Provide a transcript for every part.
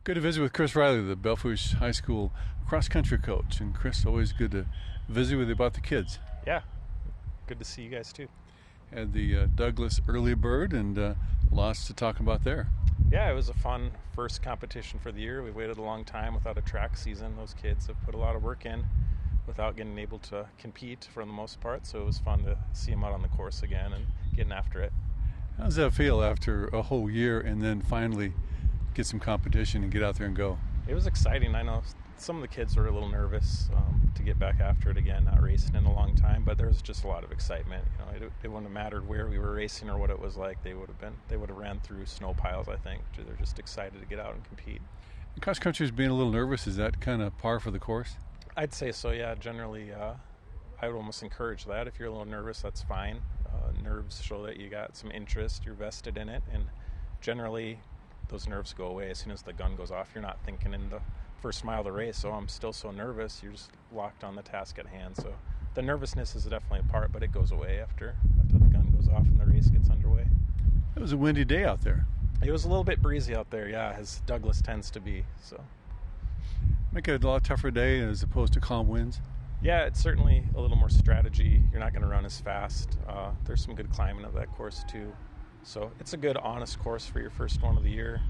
Good to visit with Chris Riley, the Belfouche High School cross-country coach. And Chris, always good to visit with you about the kids. Yeah, good to see you guys too. Had the Douglas Early Bird and lots to talk about there. Yeah, it was a fun first competition for the year. We waited a long time without a track season. Those kids have put a lot of work in without getting able to compete for the most part. So it was fun to see them out on the course again and getting after it. How does that feel after a whole year and then finally get some competition and get out there and go? It was exciting. I know some of the kids were a little nervous to get back after it again, not racing in a long time, but there was just a lot of excitement. You know, it wouldn't have mattered where we were racing or what it was like. They would have ran through snow piles, I think. They're just excited to get out and compete. Cross country is being a little nervous. Is that kind of par for the course? I'd say so, yeah. Generally, I would almost encourage that. If you're a little nervous, that's fine. Nerves show that you got some interest, you're vested in it, and generally those nerves go away as soon as the gun goes off. You're not thinking in the first mile of the race, I'm still so nervous. You're just locked on the task at hand. So the nervousness is definitely a part, but it goes away after the gun goes off and the race gets underway. It was a windy day out there. It was a little bit breezy out there, yeah, as Douglas tends to be. So make it a lot tougher day as opposed to calm winds. Yeah, it's certainly a little more strategy. You're not going to run as fast. There's some good climbing of that course too. So it's a good, honest course for your first one of the year.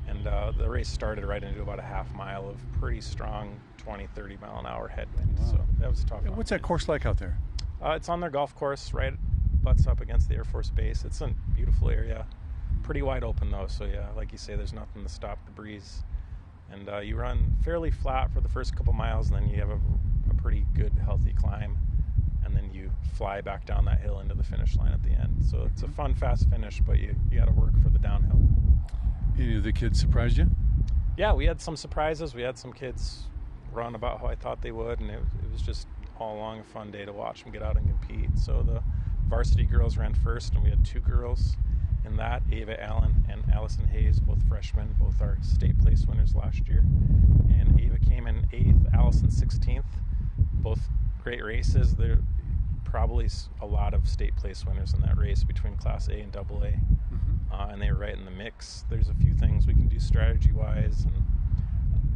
And the race started right into about a half mile of pretty strong 20, 30 mile an hour headwind. Wow. So that was a tough one. What's that course like out there? It's on their golf course, right, butts up against the Air Force Base. It's a beautiful area. Pretty wide open though, so yeah, like you say, there's nothing to stop the breeze. And you run fairly flat for the first couple miles, and then you have a pretty good, healthy climb, and then you fly back down that hill into the finish line at the end. So it's a fun, fast finish, but you got to work for the downhill. Any of the kids surprised you? Yeah, we had some surprises. We had some kids run about how I thought they would, and it was just all along a fun day to watch them get out and compete. So the Varsity Girls ran first, and we had two girls in that, Ava Allen and Allison Hayes, both freshmen, both our state place winners last year. And Ava came in 8th, Allison 16th. Both great races. There probably a lot of state place winners in that race between Class A and AA. Mm-hmm. And they were right in the mix. There's a few things we can do strategy-wise, and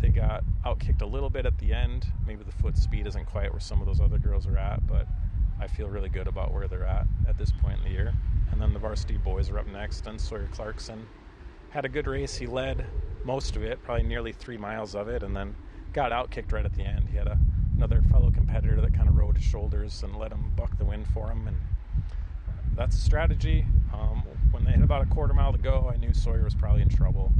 they got out-kicked a little bit at the end. Maybe the foot speed isn't quite where some of those other girls are at, but I feel really good about where they're at this point in the year. And then the Varsity Boys are up next, and Sawyer Clarkson had a good race. He led most of it, probably nearly 3 miles of it, and then got out-kicked right at the end. He had another fellow competitor that kind of rode his shoulders and let him buck the wind for him, and that's a strategy. When they had about a quarter mile to go, I knew Sawyer was probably in trouble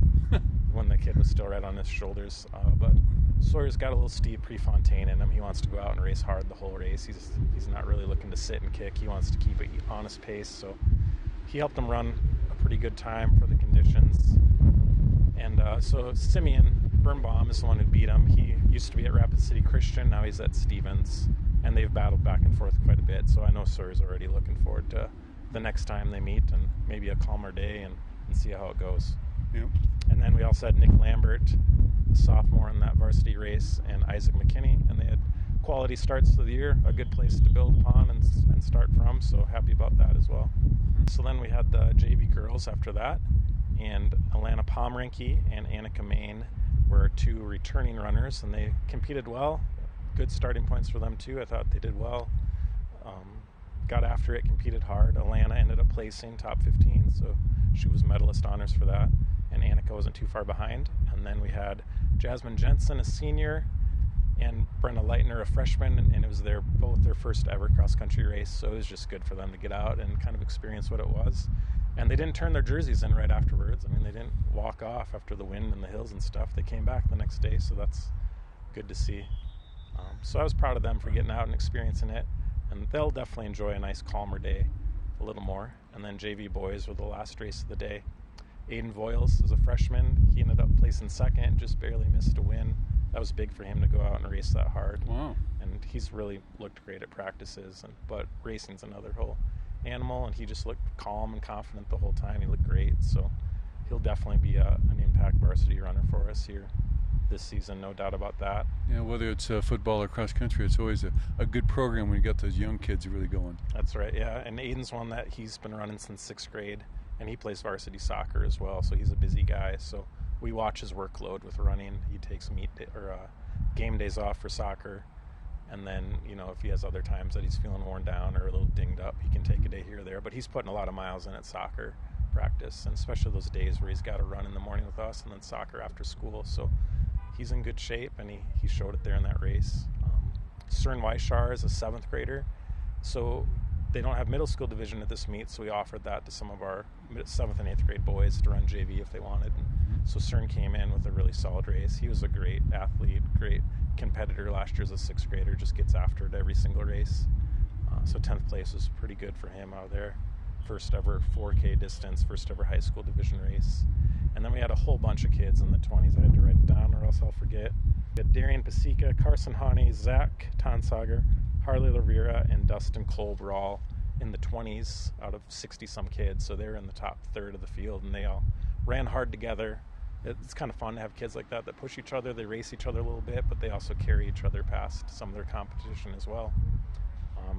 when the kid was still right on his shoulders. But Sawyer's got a little Steve Prefontaine in him. He wants to go out and race hard the whole race. He's not really looking to sit and kick. He wants to keep an honest pace. So he helped him run a pretty good time for the conditions. And so Simeon Birnbaum is the one who beat him. He used to be at Rapid City Christian. Now he's at Stevens. And they've battled back and forth quite a bit. So I know Sawyer's already looking forward to the next time they meet and maybe a calmer day and see how it goes. Yep. And then we also had Nick Lambert, a sophomore in that varsity race, and Isaac McKinney, and they had quality starts to the year, a good place to build upon and start from, so happy about that as well. So then we had the JV girls after that, and Alana Pomeranke and Annika Main were two returning runners, and they competed well. Good starting points for them too. I thought they did well. Got after it, competed hard. Alana ended up placing top 15, so she was medalist honors for that. And Annika wasn't too far behind. And then we had Jasmine Jensen, a senior, and Brenna Leitner, a freshman, and it was both their first ever cross-country race, so it was just good for them to get out and kind of experience what it was. And they didn't turn their jerseys in right afterwards. I mean, they didn't walk off after the wind and the hills and stuff. They came back the next day, so that's good to see. So I was proud of them for getting out and experiencing it. And they'll definitely enjoy a nice calmer day a little more. And then JV boys were the last race of the day. Aidan Voyles is a freshman. He ended up placing second, just barely missed a win. That was big for him to go out and race that hard. Wow. And he's really looked great at practices, but racing's another whole animal, and he just looked calm and confident the whole time. He looked great, so he'll definitely be an impact varsity runner for us here this season, no doubt about that. Yeah, whether it's football or cross country, it's always a good program when you got those young kids really going. That's right, yeah. And Aiden's one that he's been running since 6th grade, and he plays varsity soccer as well, so he's a busy guy. So we watch his workload with running. He takes game days off for soccer. And then, if he has other times that he's feeling worn down or a little dinged up, he can take a day here or there. But he's putting a lot of miles in at soccer practice, and especially those days where he's got to run in the morning with us and then soccer after school. So he's in good shape, and he showed it there in that race. Cern Weishar is a 7th grader. So they don't have middle school division at this meet, so we offered that to some of our 7th and 8th grade boys to run JV if they wanted. And so Cern came in with a really solid race. He was a great athlete, great competitor last year as a 6th grader, just gets after it every single race. So 10th place was pretty good for him out there. First ever 4K distance, first ever high school division race. And then we had a whole bunch of kids in the 20s. I had to write it down or else I'll forget. We had Darian Pasica, Carson Hane, Zach Tonsager, Harley Lavera, and Dustin Kolb were all in the 20s out of 60-some kids. So they were in the top third of the field, and they all ran hard together. It's kind of fun to have kids like that push each other. They race each other a little bit, but they also carry each other past some of their competition as well.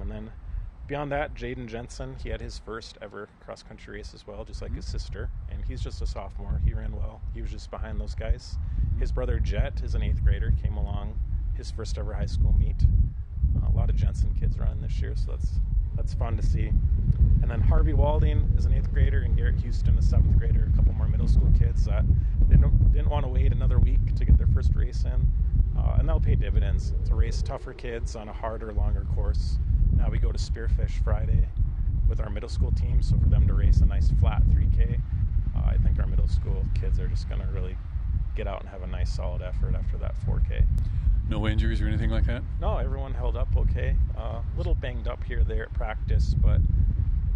And then beyond that, Jaden Jensen, he had his first ever cross-country race as well, just like his sister, and he's just a sophomore. He ran well. He was just behind those guys. His brother Jet is an 8th grader, came along his first ever high school meet. A lot of Jensen kids running this year, so that's fun to see. And then Harvey Walding is an 8th grader, and Garrett Houston, a 7th grader, a couple more middle school kids that didn't want to wait another week to get their first race in. And that'll pay dividends to race tougher kids on a harder, longer course. Now we go to Spearfish Friday with our middle school team, so for them to race a nice flat 3K, I think our middle school kids are just going to really get out and have a nice solid effort after that 4K. No injuries or anything like that? No, everyone held up okay. A little banged up here or there at practice, but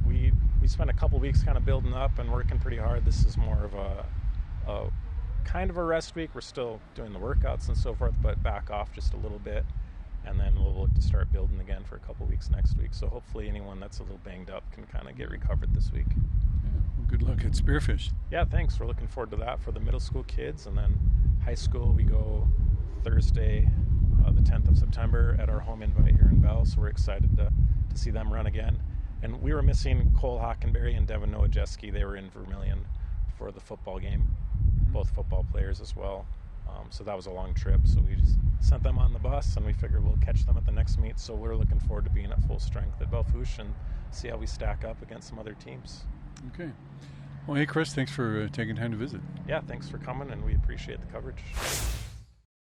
we spent a couple weeks kind of building up and working pretty hard. This is more of a kind of a rest week. We're still doing the workouts and so forth, but back off just a little bit, and then we'll look to start building again for a couple weeks next week. So hopefully anyone that's a little banged up can kind of get recovered this week. Yeah, well, good luck at Spearfish. Yeah, thanks. We're looking forward to that for the middle school kids, and then high school we go Thursday, the 10th of September at our home invite here in Bell, so we're excited to see them run again. And we were missing Cole Hockenberry and Devin Nowajeski. They were in Vermilion for the football game, both football players as well. So that was a long trip, so we just sent them on the bus, and we figured we'll catch them at the next meet. So we're looking forward to being at full strength at Belfouche and see how we stack up against some other teams. Okay. Well, hey, Chris, thanks for taking time to visit. Yeah, thanks for coming, and we appreciate the coverage.